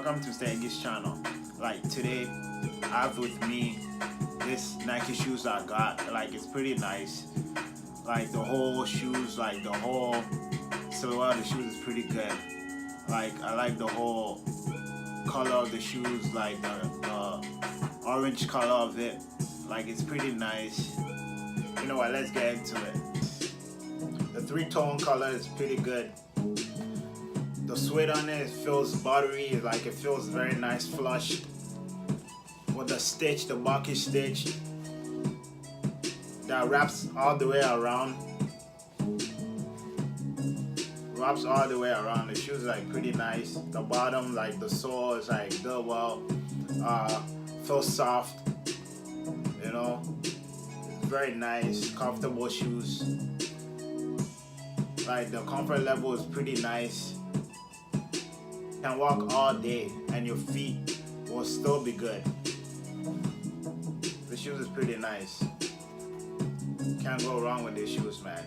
Welcome to Eggy's channel. Like today, I have with me this Nike shoes I got. Like it's pretty nice. Like the whole shoes, like the whole silhouette of the shoes is pretty good. Like I like the whole color of the shoes, like the orange color of it. Like it's pretty nice. You know what? Let's get into it. The three-tone color is pretty good. The suede on it feels buttery, like it feels very nice, flush. With the stitch, the bulky stitch that wraps all the way around. Wraps all the way around. The shoes like pretty nice. The bottom, like the sole is like done well. Feels soft. You know, it's very nice, comfortable shoes. Like the comfort level is pretty nice. You can walk all day and your feet will still be good. The shoes is pretty nice. Can't go wrong with these shoes, man.